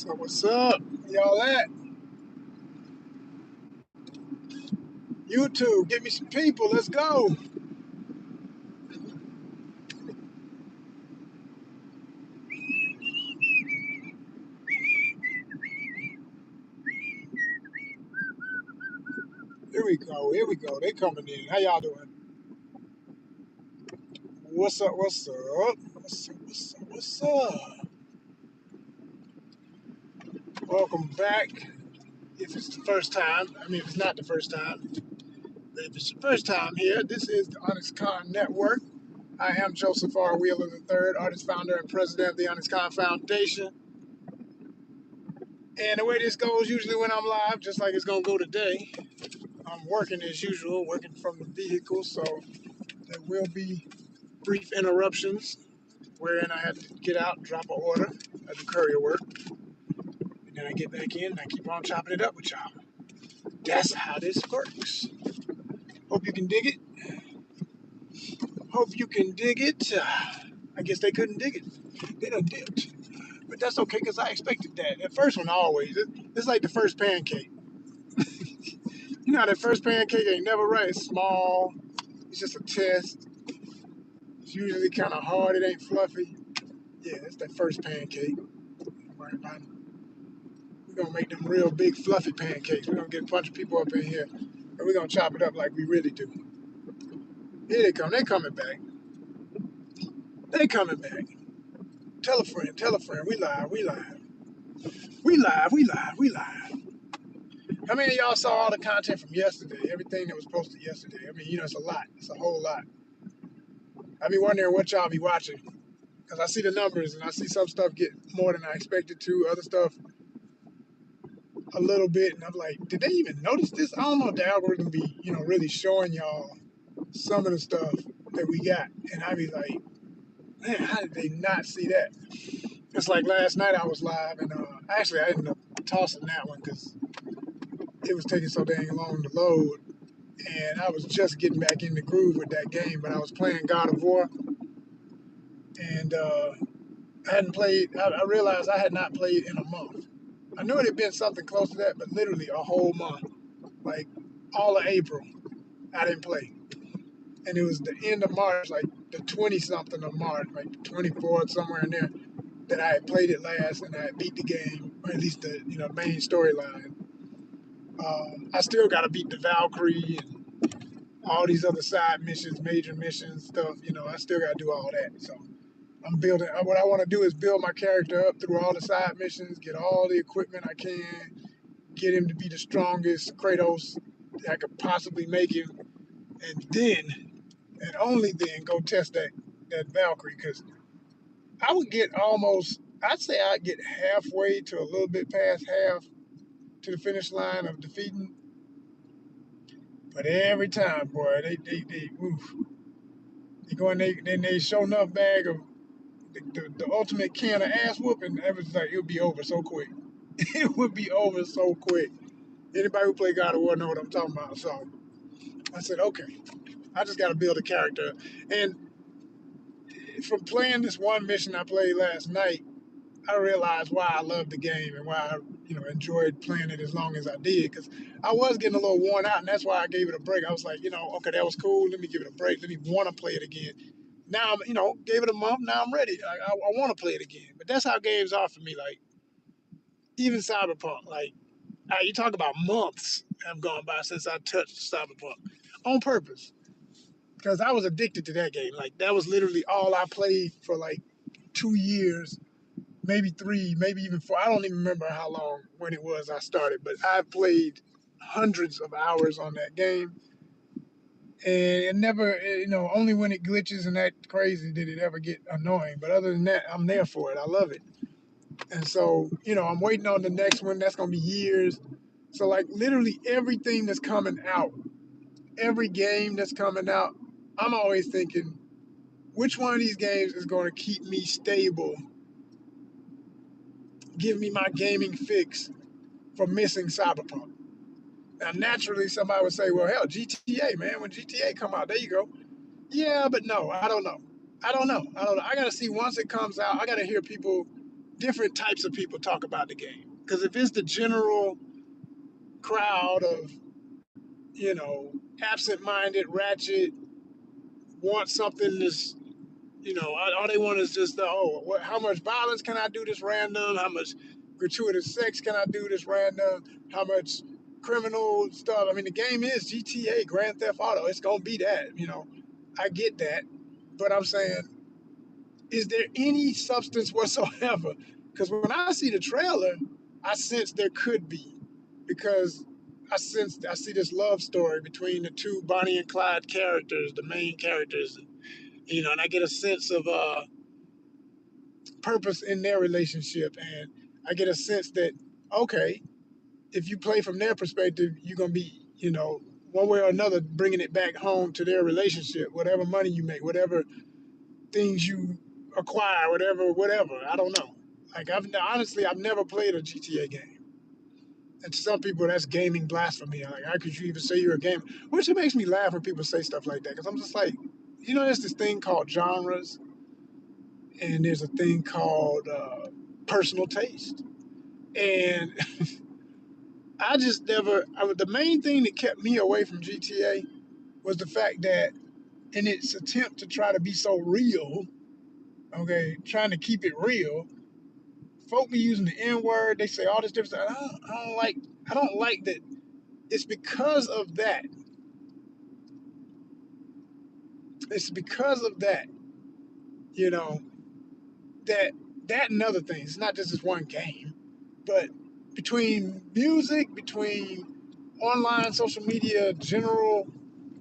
So what's up? Y'all at? YouTube, give me some people. Let's go. Here we go. Here we go. They coming in. How y'all doing? What's up? What's up? What's up? What's up? What's up? Welcome back. If it's the first time, if it's not the first time, but if it's your first time here, this is the ONYXCON Network. I am Joseph R. Wheeler III, artist, founder, and president of the ONYXCON Foundation. And the way this goes, usually when I'm live, just like it's gonna go today, I'm working as usual, working from the vehicle, so there will be brief interruptions wherein I had to get out, drop an order, I do courier work, and then I get back in and I keep on chopping it up with y'all. That's how this works. Hope you can dig it. Hope you can dig it. I guess they couldn't dig it. They done dipped. But that's okay, because I expected that. That first one always, it's like the first pancake. You know how that first pancake ain't never right. It's small. It's just a test. It's usually kind of hard. It ain't fluffy. Yeah, it's that first pancake. Right about it. We're gonna make them real big fluffy pancakes. We're gonna get a bunch of people up in here and we're gonna chop it up like we really do. Here they come. They coming back. They coming back. Tell a friend. Tell a friend. We live. We live. We live. We live. We live. How many of y'all saw all the content from yesterday? Everything that was posted yesterday. It's a lot. It's a whole lot. I be wondering what y'all be watching. Because I see the numbers and I see some stuff get more than I expected to. Other stuff a little bit. And I'm like, did they even notice this? I don't know if the algorithm be, really showing y'all some of the stuff that we got. And I be like, man, how did they not see that? It's like last night I was live and actually I ended up tossing that one because it was taking so dang long to load. And I was just getting back in the groove with that game, but I was playing God of War. And I hadn't played, I realized I had not played in a month. I knew it had been something close to that, but literally a whole month. Like all of April, I didn't play. And it was the end of March, like the 20-something of March, like the 24th, somewhere in there, that I had played it last and I had beat the game, or at least the main storyline. I still got to beat the Valkyrie and all these other side missions, major missions, stuff. I still got to do all that. So I'm building. What I want to do is build my character up through all the side missions, get all the equipment I can, get him to be the strongest Kratos that I could possibly make him, and then, and only then, go test that Valkyrie. Because I would get almost, I'd say I'd get halfway to a little bit past half to the finish line of defeating. But every time, boy, they oof. They go in, they show enough bag of the ultimate can of ass whooping. It was like it would be over so quick. It would be over so quick. Anybody who play God of War know what I'm talking about. So I said, okay, I just got to build a character. And from playing this one mission I played last night, I realized why I loved the game and why I, enjoyed playing it as long as I did. Because I was getting a little worn out, and that's why I gave it a break. I was like, okay, that was cool. Let me give it a break. Let me want to play it again. Now I'm, gave it a month. Now I'm ready. I want to play it again. But that's how games are for me. Like even Cyberpunk. Like you talk about months have gone by since I touched Cyberpunk on purpose because I was addicted to that game. Like that was literally all I played for like 2 years. Maybe 3, maybe even 4. I don't even remember how long when it was I started, but I played hundreds of hours on that game. And it never, only when it glitches and that crazy did it ever get annoying. But other than that, I'm there for it. I love it. And so, I'm waiting on the next one. That's going to be years. So, like, literally everything that's coming out, every game that's coming out, I'm always thinking, which one of these games is going to keep me stable, give me my gaming fix for missing Cyberpunk? Now, naturally, somebody would say, well, hell, GTA, man. When GTA come out, there you go. Yeah, but no, I don't know. I don't know. I got to see once it comes out. I got to hear people different types of people talk about the game. Because if it's the general crowd of, you know, absent-minded, ratchet, want something that's, you know, all they want is just the, oh, what, how much violence can I do this random? How much gratuitous sex can I do this random? How much criminal stuff? I mean, the game is GTA, Grand Theft Auto. It's gonna be that, you know. I get that, but I'm saying, is there any substance whatsoever? Because when I see the trailer, I sense there could be, because I see this love story between the two Bonnie and Clyde characters, the main characters, you know, and I get a sense of purpose in their relationship, and I get a sense that, okay, if you play from their perspective, you're gonna be, you know, one way or another bringing it back home to their relationship, whatever money you make, whatever things you acquire, whatever. I don't know. Like, I've never played a GTA game, and to some people that's gaming blasphemy. Like, how could you even say you're a gamer? Which it makes me laugh when people say stuff like that, because I'm just like, you know, there's this thing called genres, and there's a thing called personal taste, and I just never. The main thing that kept me away from GTA was the fact that in its attempt to try to be so real, okay, trying to keep it real, folk be using the N word. They say all this different stuff. I don't like. I don't like that. It's because of that. It's because of that. You know, that and other things. It's not just this one game, but between music, between online social media, general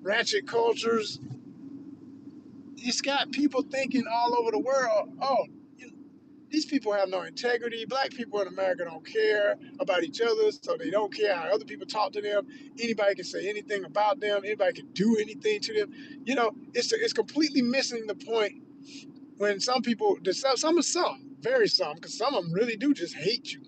ratchet cultures, it's got people thinking all over the world, oh, these people have no integrity. Black people in America don't care about each other, so they don't care how other people talk to them. Anybody can say anything about them. Anybody can do anything to them. You know, it's completely missing the point when some people, very some, because some of them really do just hate you.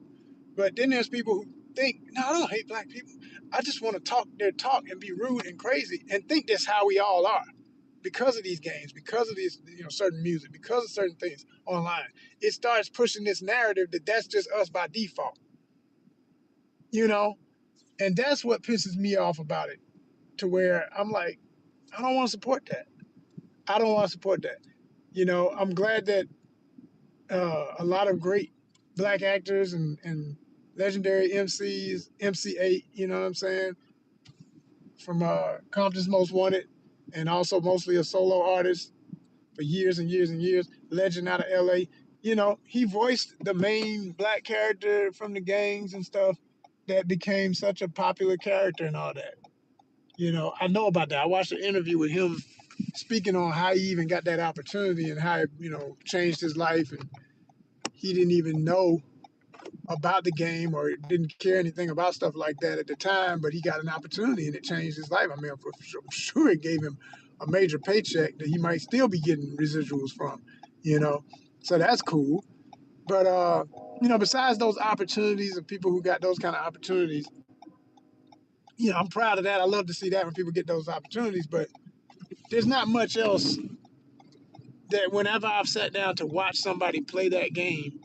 But then there's people who think, no, I don't hate black people. I just want to talk their talk and be rude and crazy and think that's how we all are, because of these games, because of these, you know, certain music, because of certain things online. It starts pushing this narrative that that's just us by default, you know, and that's what pisses me off about it. To where I'm like, I don't want to support that. I don't want to support that. You know, I'm glad that a lot of great black actors and legendary MCs, MC8, you know what I'm saying, from Compton's Most Wanted, and also mostly a solo artist for years and years and years, legend out of LA. You know, he voiced the main black character from the gangs and stuff that became such a popular character and all that. You know, I know about that. I watched an interview with him speaking on how he even got that opportunity and how it, you know, changed his life. And he didn't even know about the game or didn't care anything about stuff like that at the time, but he got an opportunity and it changed his life. I mean, I'm sure it gave him a major paycheck that he might still be getting residuals from, you know. So that's cool. But you know, besides those opportunities of people who got those kind of opportunities, you know, I'm proud of that. I love to see that when people get those opportunities, but there's not much else that whenever I've sat down to watch somebody play that game,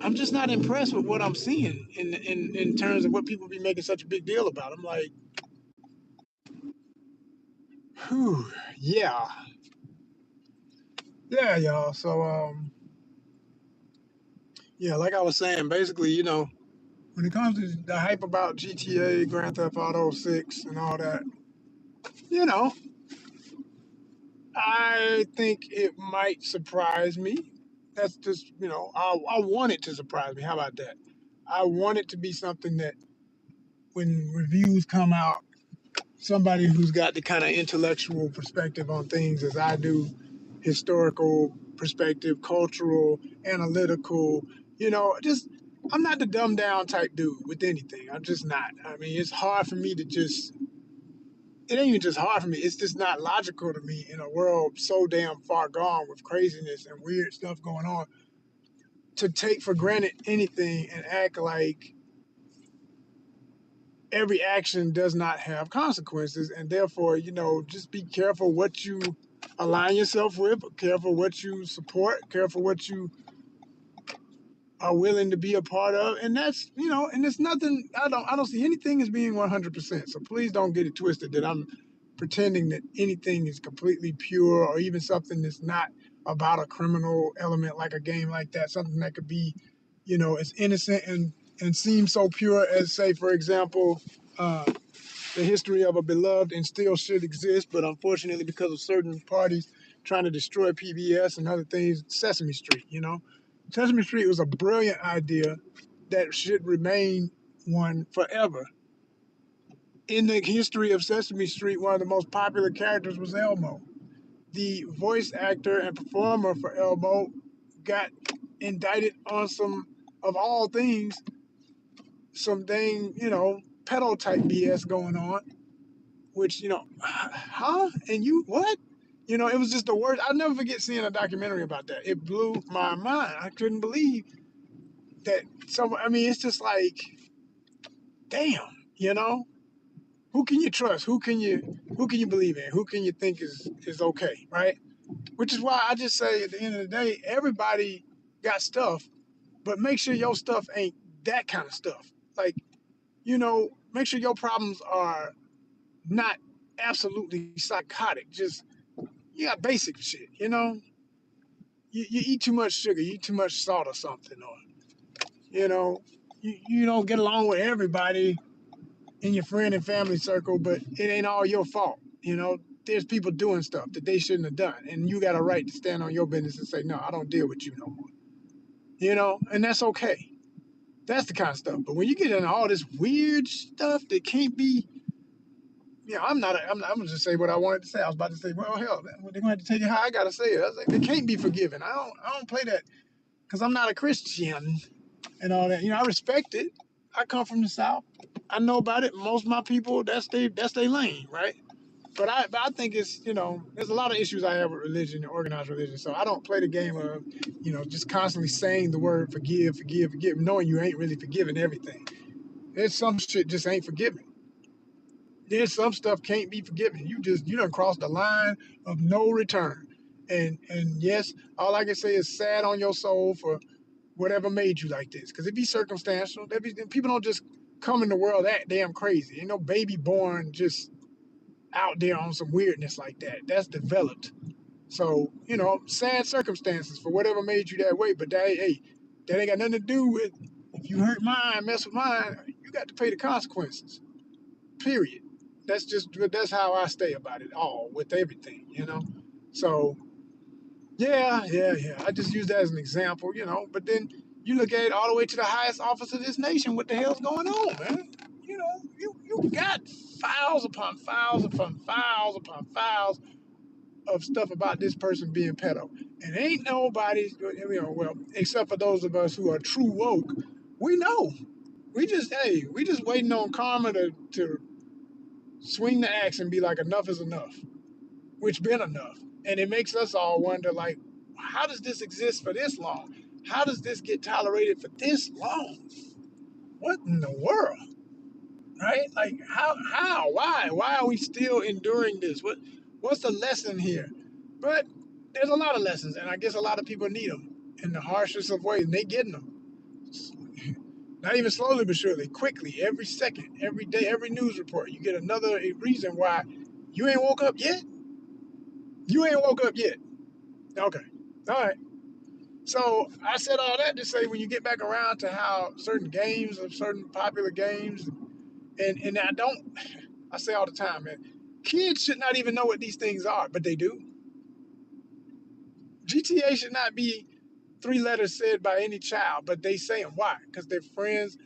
I'm just not impressed with what I'm seeing in terms of what people be making such a big deal about. I'm like, whew, yeah, yeah, y'all. So yeah, like I was saying, basically, you know, when it comes to the hype about GTA, Grand Theft Auto 6, and all that, you know, I think it might surprise me. That's just, you know, I want it to surprise me. How about that? I want it to be something that when reviews come out, somebody who's got the kind of intellectual perspective on things as I do, historical perspective, cultural, analytical, you know, just I'm not the dumb down type dude with anything. I'm just not. I mean, it's hard for me to just it ain't even just hard for me. It's just not logical to me in a world so damn far gone with craziness and weird stuff going on to take for granted anything and act like every action does not have consequences, and therefore, you know, just be careful what you align yourself with, careful what you support, careful what you are willing to be a part of, and that's, and it's nothing. I don't see anything as being 100%. So please don't get it twisted that I'm pretending that anything is completely pure, or even something that's not about a criminal element, like a game like that. Something that could be, as innocent and seem so pure as, say, for example, the history of a beloved and still should exist, but unfortunately, because of certain parties trying to destroy PBS and other things, Sesame Street. Sesame Street was a brilliant idea that should remain one forever. In the history of Sesame Street, one of the most popular characters was Elmo. The voice actor and performer for Elmo got indicted on some, of all things, some dang, pedo type BS going on, which, huh? And you, what? It was just the word. I'll never forget seeing a documentary about that. It blew my mind. I couldn't believe that someone, I mean, it's just like, damn, you know? Who can you trust? Who can you believe in? Who can you think is okay, right? Which is why I just say at the end of the day, everybody got stuff, but make sure your stuff ain't that kind of stuff. Like, make sure your problems are not absolutely psychotic. Just, you got basic shit, You eat too much sugar, you eat too much salt or something, or you know, you don't get along with everybody in your friend and family circle, but it ain't all your fault. There's people doing stuff that they shouldn't have done, and you got a right to stand on your business and say, no, I don't deal with you no more. And that's okay. That's the kind of stuff. But when you get into all this weird stuff that can't be, I'm gonna just say what I wanted to say. I was about to say, well, hell, they're gonna have to take it how I gotta say it. I was like, they can't be forgiven. I don't play that because I'm not a Christian and all that. I respect it. I come from the South. I know about it. Most of my people, that's their lane, right? But I think it's, there's a lot of issues I have with religion and organized religion. So I don't play the game of, just constantly saying the word forgive, forgive, forgive, knowing you ain't really forgiving everything. There's some shit just ain't forgiven. There's some stuff can't be forgiven. You done crossed the line of no return. And yes, all I can say is sad on your soul for whatever made you like this. Because it be circumstantial. People don't just come in the world that damn crazy. Ain't no baby born just out there on some weirdness like that. That's developed. So, sad circumstances for whatever made you that way. But that ain't got nothing to do with, if you hurt mine, mess with mine, you got to pay the consequences. Period. That's how I stay about it all with everything. So yeah. I just use that as an example. But then you look at it all the way to the highest office of this nation. What the hell's going on, man? You got files upon files upon files upon files of stuff about this person being pedo, and ain't nobody, well, except for those of us who are true woke, we know. We just waiting on karma to swing the axe and be like, enough is enough, which been enough. And it makes us all wonder, like, how does this exist for this long? How does this get tolerated for this long? What in the world? Right? Like, why are we still enduring this? What's the lesson here? But there's a lot of lessons, and I guess a lot of people need them in the harshest of ways, and they getting them. Not even slowly but surely, quickly, every second, every day, every news report, you get another reason why you ain't woke up yet. You ain't woke up yet. Okay. All right. So I said all that to say, when you get back around to how certain games, of certain popular games, and I say all the time, man, kids should not even know what these things are, but they do. GTA should not be three letters said by any child, but they say them. Why? Because their friends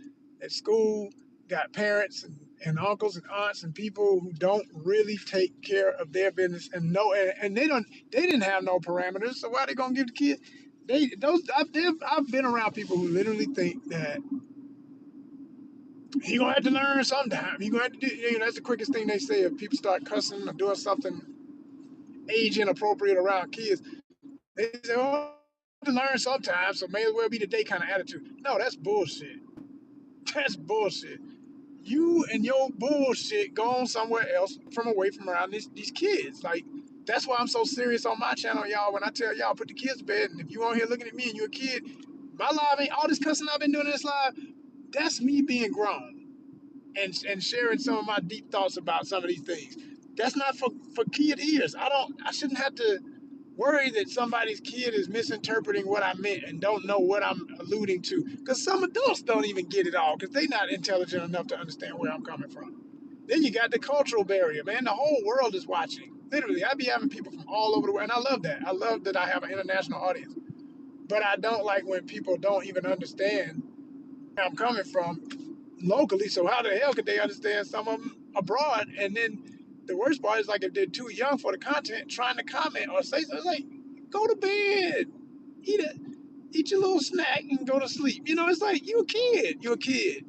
at school got parents and uncles and aunts and people who don't really take care of their business and know, and they didn't have no parameters. So why are they gonna give the kid? I've been around people who literally think that he gonna have to learn sometime. He gonna have to do. That's the quickest thing they say. If people start cussing or doing something age inappropriate around kids, they say, "Oh, to learn sometime, so may as well be today," kind of attitude. No, that's bullshit. That's bullshit. You and your bullshit gone somewhere else from away from around these kids. Like, that's why I'm so serious on my channel, y'all. When I tell y'all, put the kids to bed, and if you on here looking at me and you're a kid, My live ain't all this cussing I've been doing in this live. That's me being grown and sharing some of my deep thoughts about some of these things. That's not for kid ears. I shouldn't have to worry that somebody's kid is misinterpreting what I meant and don't know what I'm alluding to. Because some adults don't even get it all because they're not intelligent enough to understand where I'm coming from. Then you got the cultural barrier, man. The whole world is watching. Literally, I be having people from all over the world, and I love that. I love that I have an international audience. But I don't like when people don't even understand where I'm coming from locally. So how the hell could they understand some of them abroad? And then the worst part is like if they're too young for the content, trying to comment or say something like, "Go to bed, eat a, eat your little snack and go to sleep." You know, it's like you a kid. You're a kid.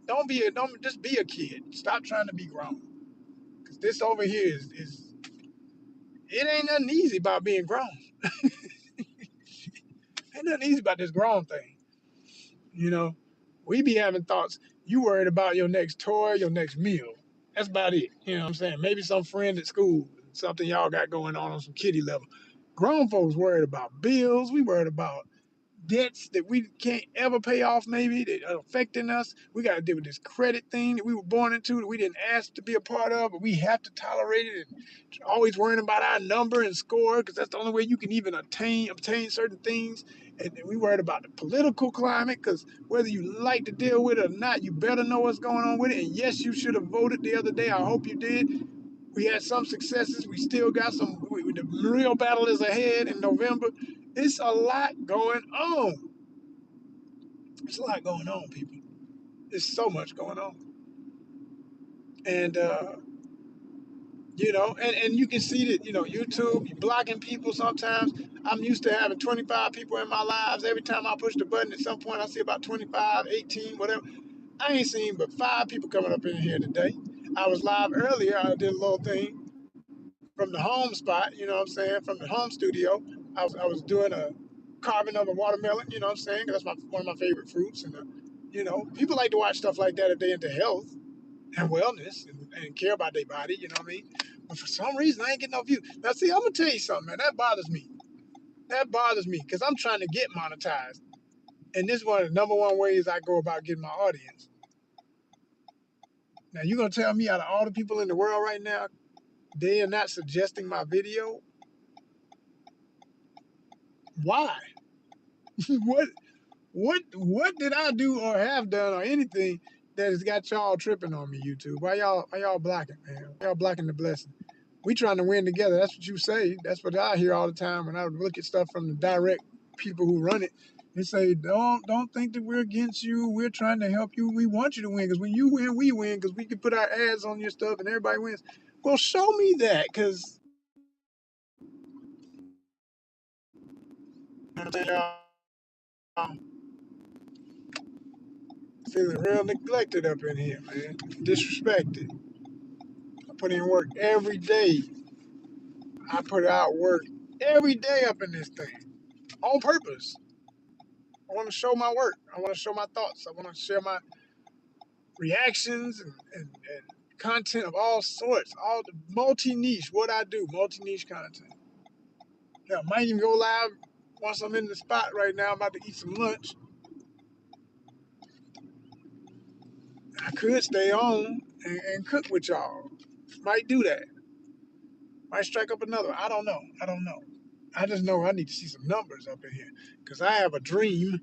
Don't just be a kid. Stop trying to be grown. Cause this over here is it ain't nothing easy about being grown. Ain't nothing easy about this grown thing. You know, we be having thoughts. You worried about your next toy, your next meal. That's about it. You know what I'm saying? Maybe some friend at school, something y'all got going on some kiddie level. Grown folks worried about bills. We worried about debts that we can't ever pay off, maybe that are affecting us. We got to deal with this credit thing that we were born into that we didn't ask to be a part of, but we have to tolerate it. And always worrying about our number and score because that's the only way you can even obtain certain things. And we worried about the political climate because whether you like to deal with it or not, you better know what's going on with it. And yes, you should have voted the other day. I hope you did. We had some successes. We still got some. The real battle is ahead in November. It's a lot going on. It's a lot going on, people. There's so much going on. And, and you can see that, YouTube, you blocking people sometimes. I'm used to having 25 people in my lives. Every time I push the button, at some point, I see about 25, 18, whatever. I ain't seen but 5 people coming up in here today. I was live earlier. I did a little thing from the home spot, you know what I'm saying, from the home studio. I was doing a carving of a watermelon, you know what I'm saying, 'cause that's one of my favorite fruits. And, people like to watch stuff like that if they're into health and wellness and care about their body, you know what I mean? But for some reason, I ain't getting no views. Now, see, I'm going to tell you something, man. That bothers me. That bothers me because I'm trying to get monetized. And this is one of the number one ways I go about getting my audience. Now, you're going to tell me out of all the people in the world right now, they are not suggesting my video? Why? what what did I do or have done or anything that has got y'all tripping on me, YouTube? Why y'all blocking, man? Why y'all blocking the blessing? We trying to win together. That's what you say. That's what I hear all the time when I look at stuff from the direct people who run it. They say, don't think that we're against you. We're trying to help you. We want you to win because when you win, we win because we can put our ads on your stuff and everybody wins. Well, show me that because I'm feeling real neglected up in here, man. Disrespected. I put in work every day. I put out work every day up in this thing on purpose. I want to show my work. I want to show my thoughts. I want to share my reactions and content of all sorts, all the multi-niche, what I do, multi-niche content. Yeah, I might even go live once I'm in the spot right now. I'm about to eat some lunch. I could stay on and cook with y'all. Might do that. Might strike up another. I don't know. I just know I need to see some numbers up in here because I have a dream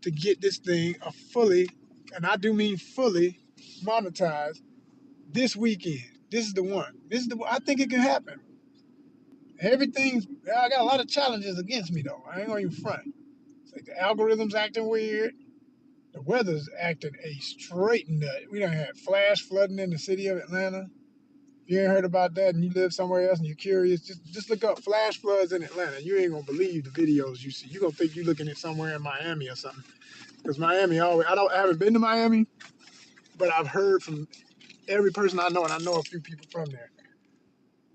to get this thing a fully, and I do mean fully, monetized this weekend. This is the one. This is the one. I think it can happen. Everything's. I got a lot of challenges against me though. I ain't gonna even front. It's like the algorithm's acting weird. The weather's acting a straight nut. We done had flash flooding in the city of Atlanta. If you ain't heard about that and you live somewhere else and you're curious, just look up flash floods in Atlanta. You ain't gonna believe the videos you see. You gonna think you're looking at somewhere in Miami or something. Because Miami always. I haven't been to Miami, but I've heard from every person I know, and I know a few people from there,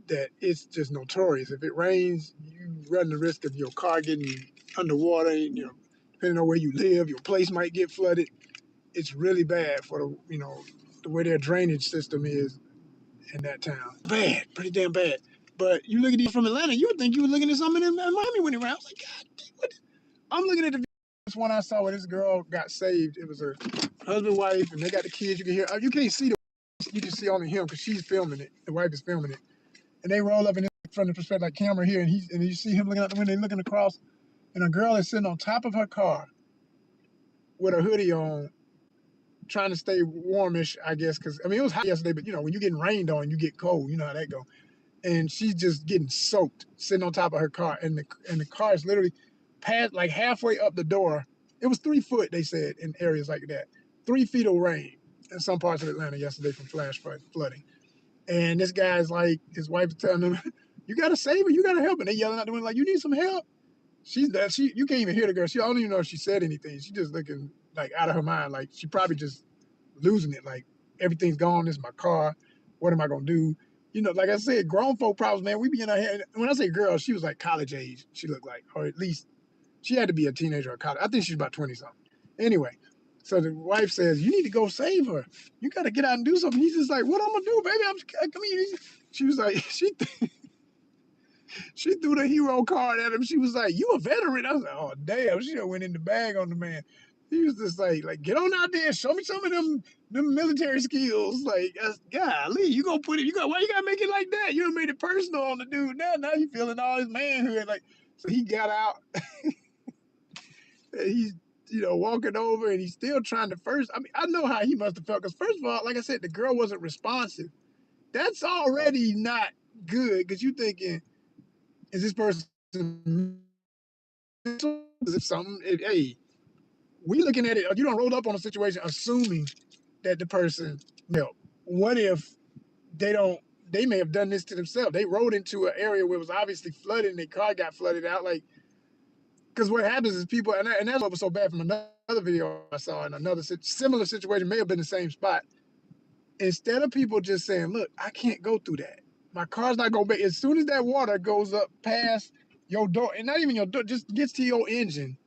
that it's just notorious. If it rains, you run the risk of your car getting underwater. Depending on where you live, your place might get flooded. It's really bad for the way their drainage system is in that town. Bad, pretty damn bad. But you look at these from Atlanta, you would think you were looking at something in Miami when it rains. I was like, God, what? I'm looking at the This one I saw where this girl got saved. It was her husband, wife, and they got the kids. You can hear. You can't see the. You can see only him because she's filming it. The wife is filming it, and they roll up in from the perspective like camera here, and you see him looking out the window, looking across, and a girl is sitting on top of her car with a hoodie on, trying to stay warmish, I guess, because I mean it was hot yesterday, but you know when you're getting rained on, you get cold. You know how that go. And she's just getting soaked, sitting on top of her car, and the car is literally past like halfway up the door. It was 3 foot, they said, in areas like that. 3 feet of rain in some parts of Atlanta yesterday from flash flooding. And this guy's like, his wife is telling him, "You gotta save her, you gotta help her." And they yelling out the window like, "You need some help." You can't even hear the girl. She I don't even know if she said anything. She just looking like out of her mind, like she probably just losing it. Like everything's gone. This is my car. What am I gonna do? You know, like I said, grown folk problems, man. We be in our head. When I say girl, she was like college age. She looked like, or at least she had to be a teenager or college. I think she's about 20 something. Anyway, so the wife says, "You need to go save her. You got to get out and do something." He's just like, "What I'm gonna do, baby? Come here." She was like, she threw the hero card at him. She was like, "You a veteran?" I was like, "Oh damn!" She done went in the bag on the man. He was just like, "Get on out there, and show me some of them military skills." Like, golly, you gonna put it? Why you gotta make it like that? You done made it personal on the dude. Now he feeling all his manhood. Like, so he got out. And he's walking over, and he's still trying to first. I mean, I know how he must have felt because first of all, like I said, the girl wasn't responsive. That's already not good because you thinking, is this person if something, hey, we looking at it, you don't roll up on a situation assuming that the person, what if they don't, they may have done this to themselves. They rode into an area where it was obviously flooded and their car got flooded out. Like, because what happens is people, and that's what was so bad from another video I saw in another similar situation, may have been the same spot. Instead of people just saying, "Look, I can't go through that. My car's not going to make," as soon as that water goes up past your door, and not even your door, just gets to your engine,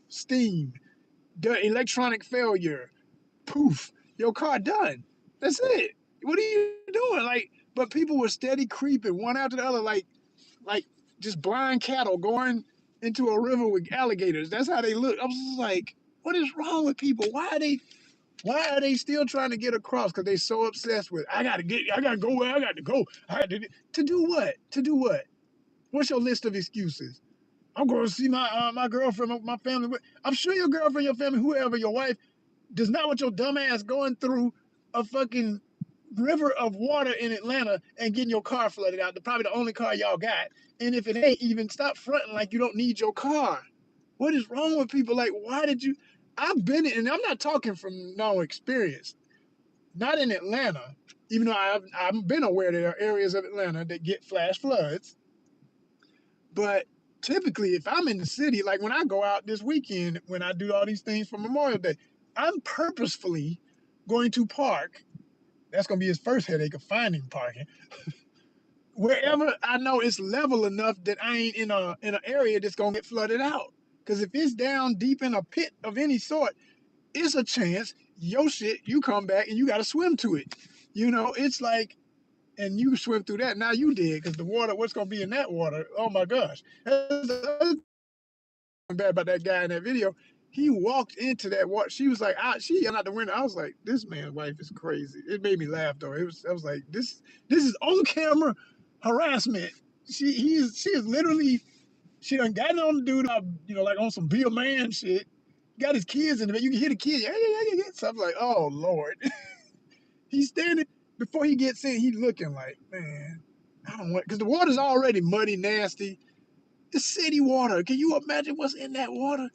steam, the electronic failure, poof, your car done. That's it. What are you doing? Like, but people were steady creeping one after the other, like just blind cattle going into a river with alligators. That's how they look. I was just like, what is wrong with people? Why are they still trying to get across? Because they so obsessed with I gotta go where I got to go. To do what? To do what? What's your list of excuses? I'm going to see my girlfriend, my family. I'm sure your girlfriend, your family, whoever, your wife, does not want your dumb ass going through a fucking river of water in Atlanta and getting your car flooded out. Probably the only car y'all got. And if it ain't, even stop fronting like you don't need your car. What is wrong with people? Like, why did you? I've been in, and I'm not talking from no experience. Not in Atlanta, even though I've been aware there are areas of Atlanta that get flash floods. But typically, if I'm in the city, like when I go out this weekend, when I do all these things for Memorial Day, I'm purposefully going to park. That's going to be his first headache of finding parking. Wherever I know it's level enough that I ain't in an area that's going to get flooded out. Because if it's down deep in a pit of any sort, it's a chance your shit, you come back and you got to swim to it. It's like, and you swim through that. Now you did, because the water, what's going to be in that water? Oh my gosh. That's the other bad about that guy in that video. He walked into that water. She was like, she yelled out the window. I was like, this man's wife is crazy. It made me laugh though. I was like, this is on camera harassment. She is literally, she done got it on the dude, like on some Bill Man shit. Got his kids in the bed. You can hear the kids. Yeah. So I'm like, oh Lord. He's standing before he gets in. He's looking like, man, I don't want, because the water's already muddy, nasty. The city water. Can you imagine what's in that water?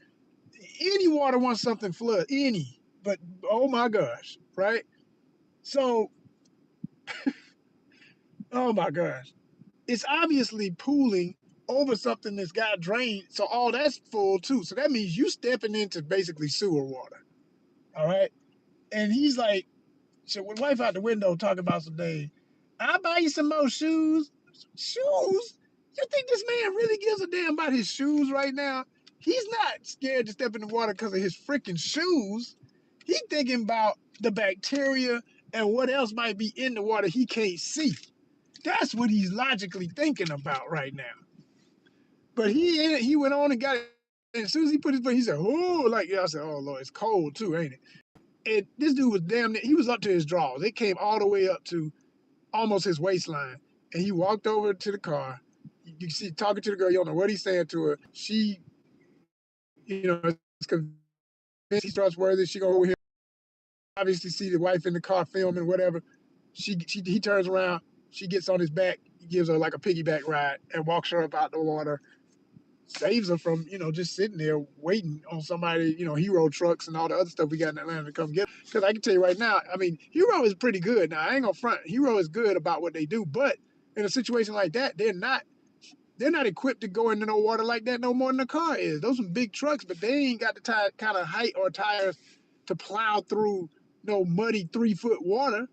Any water wants something flood. Any. But oh my gosh, right? So, oh my gosh. It's obviously pooling over something that's got drained. So all that's full too. So that means you stepping into basically sewer water. All right. And he's like, so with wife out the window talking about some days, I'll buy you some more shoes. Shoes? You think this man really gives a damn about his shoes right now? He's not scared to step in the water because of his freaking shoes. He's thinking about the bacteria and what else might be in the water he can't see. That's what he's logically thinking about right now. But he went on and got And as soon as he put his foot, he said, "Oh," like yeah. I said, "Oh Lord, it's cold too, ain't it?" And this dude was damn near, he was up to his drawers. It came all the way up to almost his waistline. And he walked over to the car. You see, talking to the girl, you don't know what he's saying to her. She, is convinced he's trustworthy. She go over here, obviously see the wife in the car filming, whatever. He turns around. She gets on his back. He gives her like a piggyback ride and walks her up out the water. Saves her from, just sitting there waiting on somebody, Hero trucks and all the other stuff we got in Atlanta to come get. Because I can tell you right now, I mean, Hero is pretty good. Now, I ain't gonna front. Hero is good about what they do, but in a situation like that, they're not equipped to go into no water like that no more than the car is. Those are big trucks, but they ain't got the kind of height or tires to plow through no muddy 3-foot water.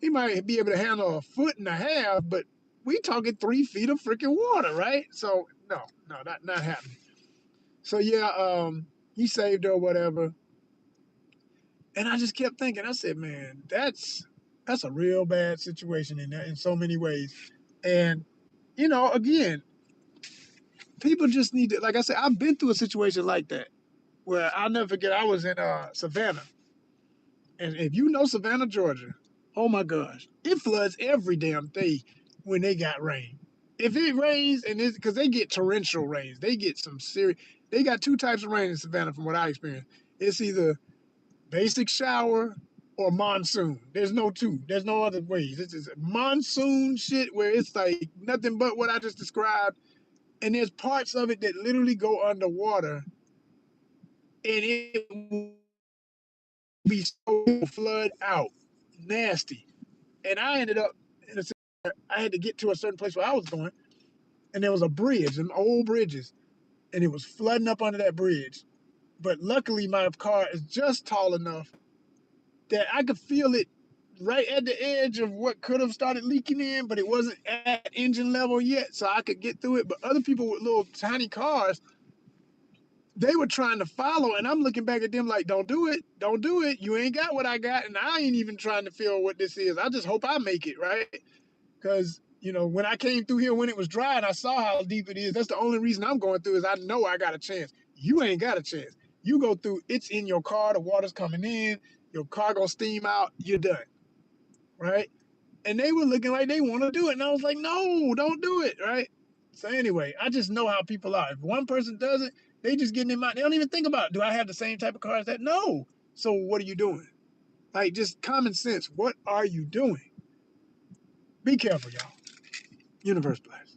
He might be able to handle a foot and a half, but we talking 3 feet of freaking water, right? So no, not happening. So yeah, he saved her or whatever. And I just kept thinking, I said, man, that's a real bad situation in so many ways. And, again, people just need to, like I said, I've been through a situation like that where I'll never forget, I was in Savannah. And if you know Savannah, Georgia, oh my gosh, it floods every damn day when they got rain. If it rains, and it's because they get torrential rains, they get some serious, they got two types of rain in Savannah from what I experienced. It's either basic shower or monsoon. There's no two. There's no other ways. It's just monsoon shit where it's like nothing but what I just described. And there's parts of it that literally go underwater, and it will be so flood out, nasty. And I ended up in a I had to get to a certain place where I was going, and there was a bridge, some old bridges, and it was flooding up under that bridge. But luckily, my car is just tall enough that I could feel it right at the edge of what could have started leaking in, but it wasn't at engine level yet, so I could get through it. But other people with little tiny cars, they were trying to follow, and I'm looking back at them like, don't do it, don't do it. You ain't got what I got, and I ain't even trying to feel what this is. I just hope I make it, right? Because, when I came through here when it was dry and I saw how deep it is, that's the only reason I'm going through is I know I got a chance. You ain't got a chance. You go through, it's in your car, the water's coming in, your car gonna steam out, you're done, right? And they were looking like they want to do it. And I was like, no, don't do it, right? So anyway, I just know how people are. If one person does it, they just getting in mind. They don't even think about, do I have the same type of car as that? No. So what are you doing? Like, just common sense. What are you doing? Be careful, y'all. Universe bless.